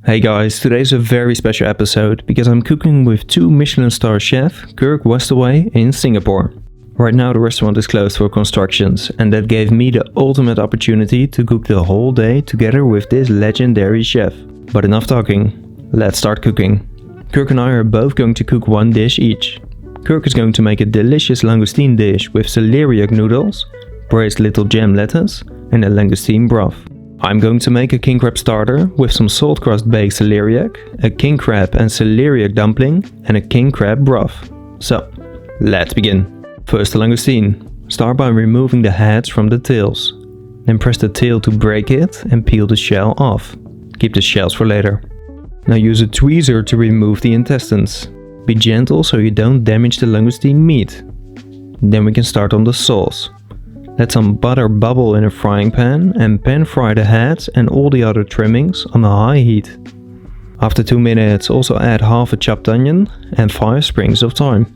Hey guys, today's a very special episode because I'm cooking with 2 Michelin star chef Kirk Westaway in Singapore. Right now the restaurant is closed for constructions and that gave me the ultimate opportunity to cook the whole day together with this legendary chef. But enough talking, let's start cooking. Kirk and I are both going to cook one dish each. Kirk is going to make a delicious langoustine dish with celeriac noodles, braised little jam lettuce and a langoustine broth. I'm going to make a king crab starter with some salt crust baked celeriac, a king crab and celeriac dumpling and a king crab broth. So, let's begin. First the langoustine. Start by removing the heads from the tails. Then press the tail to break it and peel the shell off. Keep the shells for later. Now use a tweezer to remove the intestines. Be gentle so you don't damage the langoustine meat. Then we can start on the sauce. Let some butter bubble in a frying pan and pan fry the heads and all the other trimmings on a high heat. After 2 minutes also add half a chopped onion and 5 sprigs of thyme.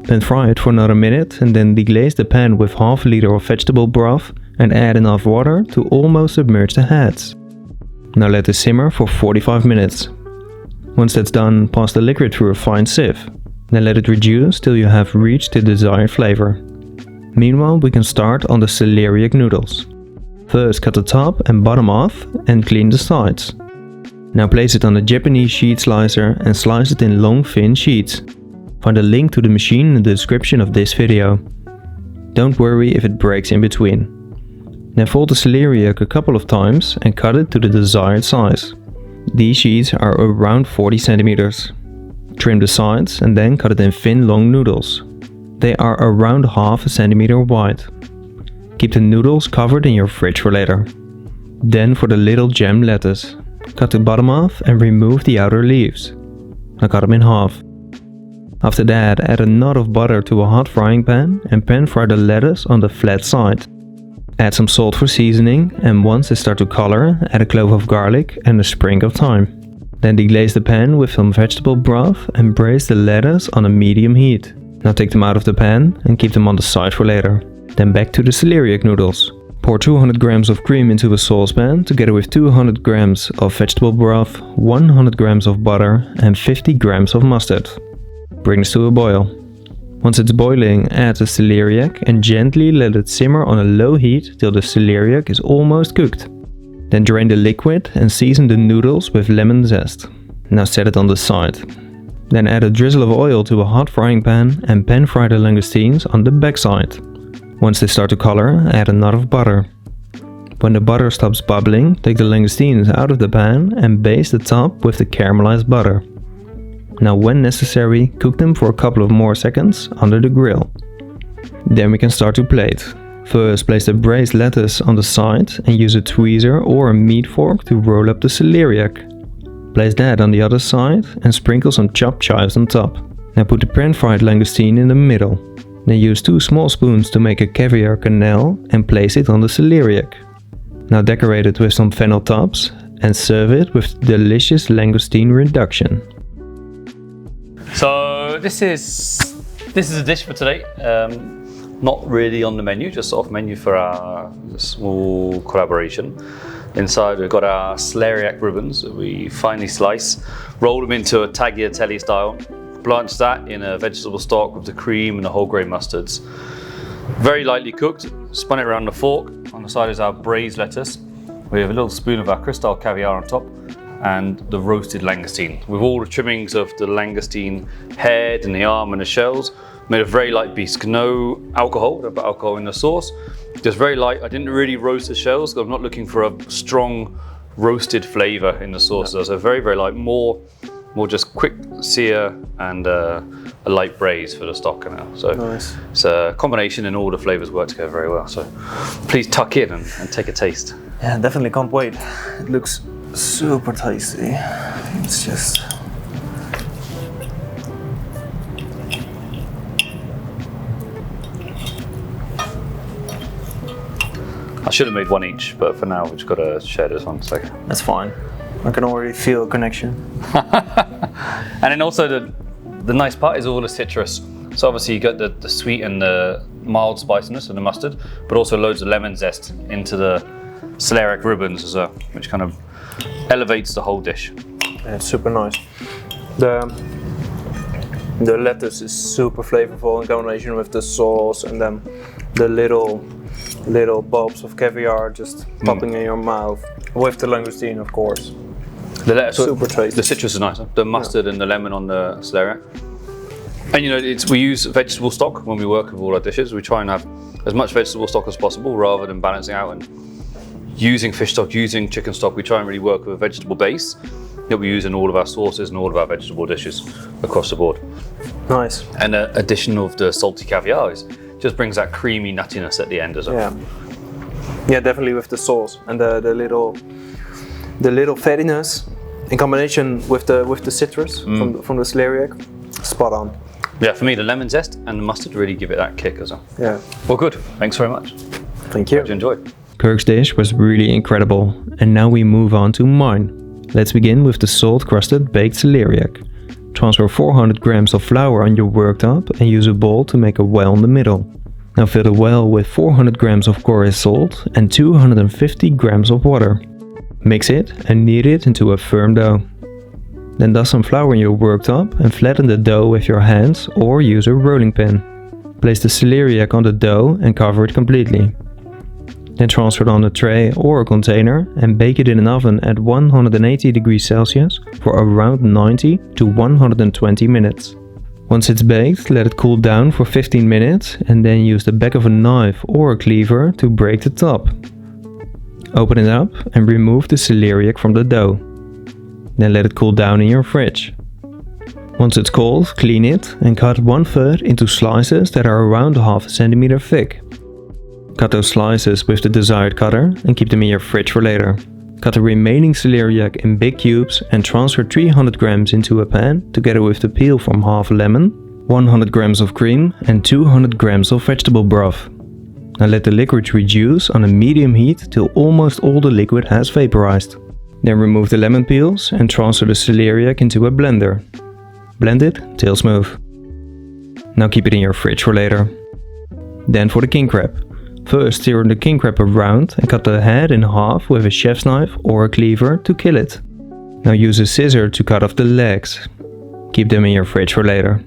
Then fry it for another minute and then deglaze the pan with half a liter of vegetable broth and add enough water to almost submerge the heads. Now let it simmer for 45 minutes. Once that's done, pass the liquid through a fine sieve. Then let it reduce till you have reached the desired flavor. Meanwhile, we can start on the celeriac noodles. First cut the top and bottom off and clean the sides. Now place it on a Japanese sheet slicer and slice it in long thin sheets. Find a link to the machine in the description of this video. Don't worry if it breaks in between. Then fold the celeriac a couple of times and cut it to the desired size. These sheets are around 40 centimeters. Trim the sides and then cut it in thin long noodles. They are around half a centimeter wide. Keep the noodles covered in your fridge for later. Then for the little jam lettuce. Cut the bottom off and remove the outer leaves. Now cut them in half. After that, add a knot of butter to a hot frying pan and pan fry the lettuce on the flat side. Add some salt for seasoning and once they start to color, add a clove of garlic and a sprig of thyme. Then deglaze the pan with some vegetable broth and braise the lettuce on a medium heat. Now take them out of the pan and keep them on the side for later. Then back to the celeriac noodles. Pour 200 grams of cream into a saucepan together with 200 grams of vegetable broth, 100 grams of butter and 50 grams of mustard. Bring this to a boil. Once it's boiling, add the celeriac and gently let it simmer on a low heat till the celeriac is almost cooked. Then drain the liquid and season the noodles with lemon zest. Now set it on the side. Then add a drizzle of oil to a hot frying pan and pan fry the langoustines on the back side. Once they start to color, add a knot of butter. When the butter stops bubbling, take the langoustines out of the pan and baste the top with the caramelized butter. Now when necessary, cook them for a couple of more seconds under the grill. Then we can start to plate. First place the braised lettuce on the side and use a tweezer or a meat fork to roll up the celeriac. Place that on the other side and sprinkle some chopped chives on top. Now put the pan-fried langoustine in the middle. Then use 2 small spoons to make a caviar canal and place it on the celeriac. Now decorate it with some fennel tops and serve it with delicious langoustine reduction. So this is a dish for today. Not really on the menu, just off menu for our small collaboration. Inside we've got our celeriac ribbons that we finely slice, roll them into a tagliatelle style, blanch that in a vegetable stock with the cream and the whole grain mustards. Very lightly cooked, spun it around the fork. On the side is our braised lettuce. We have a little spoon of our crystal caviar on top and the roasted langoustine. With all the trimmings of the langoustine head and the arm and the shells, made a very light piece. No alcohol, don't put alcohol in the sauce. Just very light. I didn't really roast the shells because I'm not looking for a strong roasted flavor in the sauce. So very, very light, more just quick sear and a light braise for the stock now. So nice. It's a combination and all the flavors work together very well. So please tuck in and take a taste. Yeah, definitely can't wait. It looks super tasty. It's just... I should have made one each, but for now we've just got to share this one. So that's fine. I can already feel a connection. And then also the nice part is all the citrus. So obviously you got the sweet and the mild spiciness of the mustard, but also loads of lemon zest into the celeriac ribbons as well, which kind of elevates the whole dish. and it's super nice. The lettuce is super flavorful in combination with the sauce, and then the little bulbs of caviar just popping in your mouth with the langoustine, of course. The lettuce, super tasty. The citrus is nice. Huh? The mustard and the lemon on the celeriac. And you know, we use vegetable stock when we work with all our dishes. We try and have as much vegetable stock as possible rather than balancing out and using fish stock, using chicken stock. We try and really work with a vegetable base that we use in all of our sauces and all of our vegetable dishes across the board. Nice. And the addition of the salty caviar just brings that creamy nuttiness at the end as well. Yeah, definitely with the sauce and the little fattiness in combination with the citrus from the celeriac. Spot on. Yeah, for me the lemon zest and the mustard really give it that kick as well. Yeah. Well, good. Thanks very much. Thank you. Hope you enjoyed. Kirk's dish was really incredible, and now we move on to mine. Let's begin with the salt-crusted baked celeriac. Transfer 400 grams of flour on your worktop and use a bowl to make a well in the middle. Now fill the well with 400 grams of coarse salt and 250 grams of water. Mix it and knead it into a firm dough. Then dust some flour on your worktop and flatten the dough with your hands or use a rolling pin. Place the celeriac on the dough and cover it completely. Then transfer it on a tray or a container and bake it in an oven at 180 degrees Celsius for around 90 to 120 minutes. Once it's baked, let it cool down for 15 minutes and then use the back of a knife or a cleaver to break the top. Open it up and remove the celeriac from the dough. Then let it cool down in your fridge. Once it's cold, clean it and cut 1/3 into slices that are around ½ centimeter thick. Cut those slices with the desired cutter and keep them in your fridge for later. Cut the remaining celeriac in big cubes and transfer 300 grams into a pan together with the peel from half a lemon, 100 grams of cream and 200 grams of vegetable broth. Now let the liquid reduce on a medium heat till almost all the liquid has vaporized. Then remove the lemon peels and transfer the celeriac into a blender. Blend it till smooth. Now keep it in your fridge for later. Then for the king crab. First stir the king crab around and cut the head in half with a chef's knife or a cleaver to kill it. Now use a scissor to cut off the legs. Keep them in your fridge for later.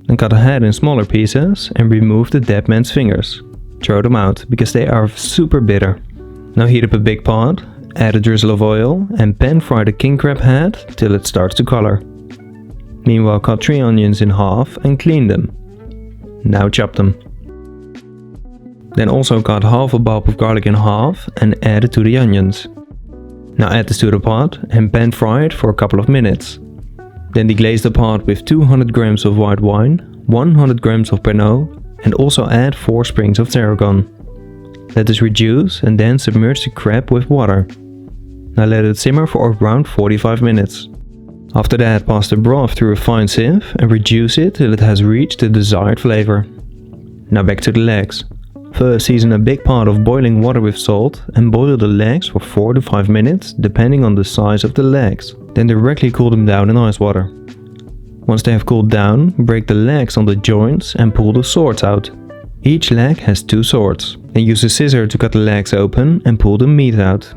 Then cut the head in smaller pieces and remove the dead man's fingers. Throw them out because they are super bitter. Now heat up a big pot, add a drizzle of oil and pan fry the king crab head till it starts to color. Meanwhile cut 3 onions in half and clean them. Now chop them. Then also cut half a bulb of garlic in half and add it to the onions. Now add this to the pot and pan fry it for a couple of minutes. Then deglaze the pot with 200 grams of white wine, 100 grams of Pernod and also add 4 sprigs of tarragon. Let this reduce and then submerge the crab with water. Now let it simmer for around 45 minutes. After that pass the broth through a fine sieve and reduce it till it has reached the desired flavor. Now back to the legs. First season a big pot of boiling water with salt and boil the legs for 4 to 5 minutes depending on the size of the legs. Then directly cool them down in ice water. Once they have cooled down, break the legs on the joints and pull the swords out. Each leg has 2 swords. Then use a scissor to cut the legs open and pull the meat out.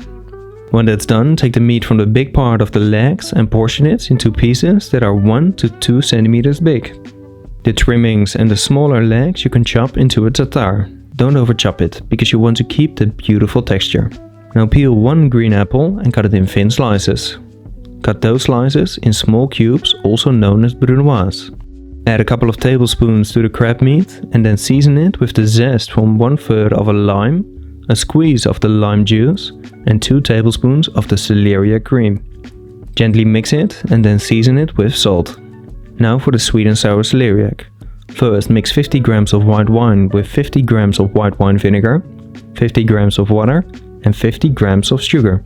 When that's done, take the meat from the big part of the legs and portion it into pieces that are 1 to 2 centimeters big. The trimmings and the smaller legs you can chop into a tartare. Don't over chop it, because you want to keep the beautiful texture. Now peel 1 green apple and cut it in thin slices. Cut those slices in small cubes, also known as brunoise. Add a couple of tablespoons to the crab meat and then season it with the zest from 1/3 of a lime, a squeeze of the lime juice and 2 tablespoons of the celeriac cream. Gently mix it and then season it with salt. Now for the sweet and sour celeriac. First mix 50 grams of white wine with 50 grams of white wine vinegar, 50 grams of water and 50 grams of sugar.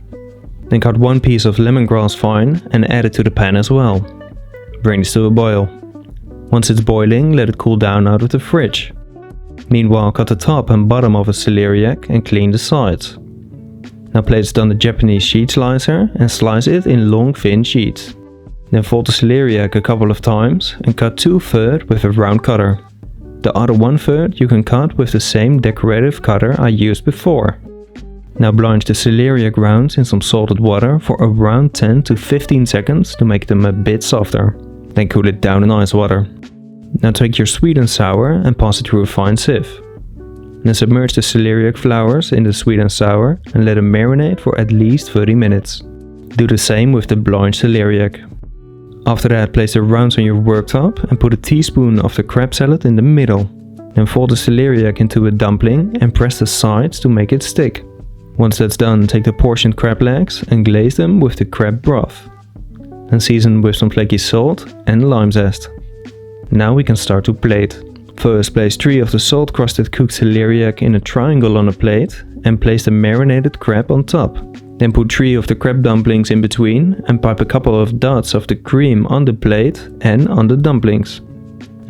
Then cut 1 piece of lemongrass fine and add it to the pan as well. Bring this to a boil. Once it's boiling, let it cool down out of the fridge. Meanwhile cut the top and bottom of a celeriac and clean the sides. Now place it on the Japanese sheet slicer and slice it in long thin sheets. Then fold the celeriac a couple of times and cut 2/3 with a round cutter. The other 1/3 you can cut with the same decorative cutter I used before. Now blanch the celeriac rounds in some salted water for around 10 to 15 seconds to make them a bit softer. Then cool it down in ice water. Now take your sweet and sour and pass it through a fine sieve. Then submerge the celeriac flowers in the sweet and sour and let them marinate for at least 30 minutes. Do the same with the blanched celeriac. After that, place the rounds on your worktop and put a teaspoon of the crab salad in the middle. Then fold the celeriac into a dumpling and press the sides to make it stick. Once that's done, take the portioned crab legs and glaze them with the crab broth. Then season with some flaky salt and lime zest. Now we can start to plate. First, place 3 of the salt crusted cooked celeriac in a triangle on a plate and place the marinated crab on top. Then put 3 of the crab dumplings in between and pipe a couple of dots of the cream on the plate and on the dumplings.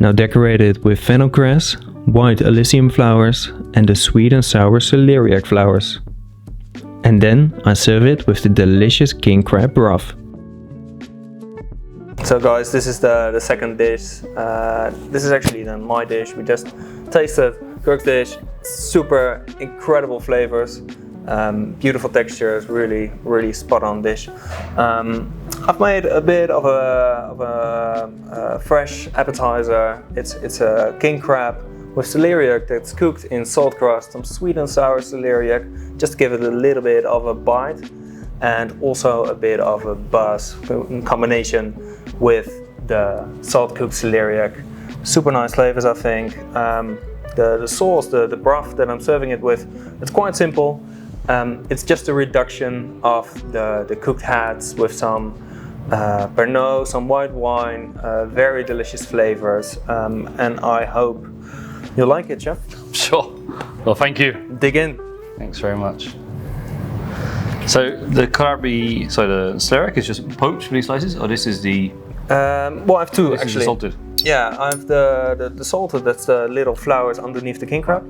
Now decorate it with fennel grass, white alyssum flowers and the sweet and sour celeriac flowers. And then I serve it with the delicious king crab broth. So guys, this is the second dish. This is actually then my dish. We just tasted Kirk's dish. Super incredible flavors, beautiful textures, really spot on dish. I've made a bit of a fresh appetizer. It's a king crab with celeriac that's cooked in salt crust, some sweet and sour celeriac, just to give it a little bit of a bite and also a bit of a buzz in combination with the salt cooked celeriac. Super nice flavors, I think. The sauce, the broth that I'm serving it with, it's quite simple. It's just a reduction of the cooked heads with some Pernod, some white wine, very delicious flavors, and I hope you'll like it, chef. Sure. Well, thank you. Dig in. Thanks very much. So the the celeriac is just poached mini slices, or this is the? Well, I have two this actually. Is the salted. Yeah, I have the salted. That's the little flowers underneath the king crab,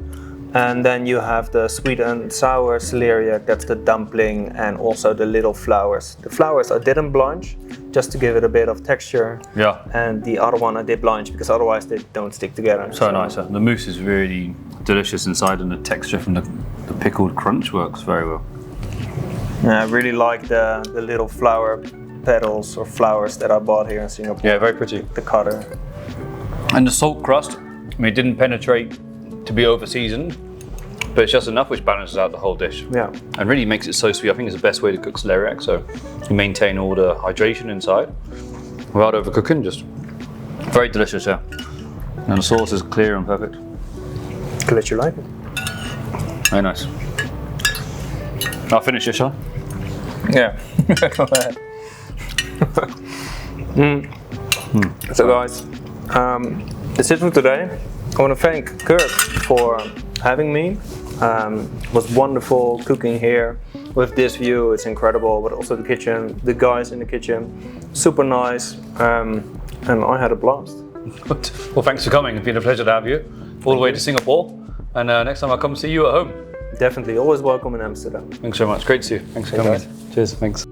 and then you have the sweet and sour celeriac. That's the dumpling, and also the little flowers. The flowers I didn't blanch, just to give it a bit of texture. Yeah. And the other one I did blanch because otherwise they don't stick together. So nice. The mousse is really delicious inside, and the texture from the pickled crunch works very well. Yeah, I really like the little flower petals or flowers that I bought here in Singapore. Yeah, very pretty. The cutter. And the salt crust, I mean, it didn't penetrate to be over seasoned, but it's just enough which balances out the whole dish. Yeah. And really makes it so sweet. I think it's the best way to cook celeriac, so you maintain all the hydration inside without overcooking. Just very delicious, yeah. And the sauce is clear and perfect. Glad you like it. Very nice. I'll finish this, shall I? Yeah. Go ahead. So guys, that's it for today. I want to thank Kirk for having me. It was wonderful cooking here with this view. It's incredible, but also the kitchen, the guys in the kitchen, super nice, and I had a blast. Good. Well, thanks for coming. It's been a pleasure to have you all the way to Singapore. And next time I'll come see you at home. Definitely, always welcome in Amsterdam. Thanks very much. Great to see you. Thanks for coming. Guys. Cheers. Thanks.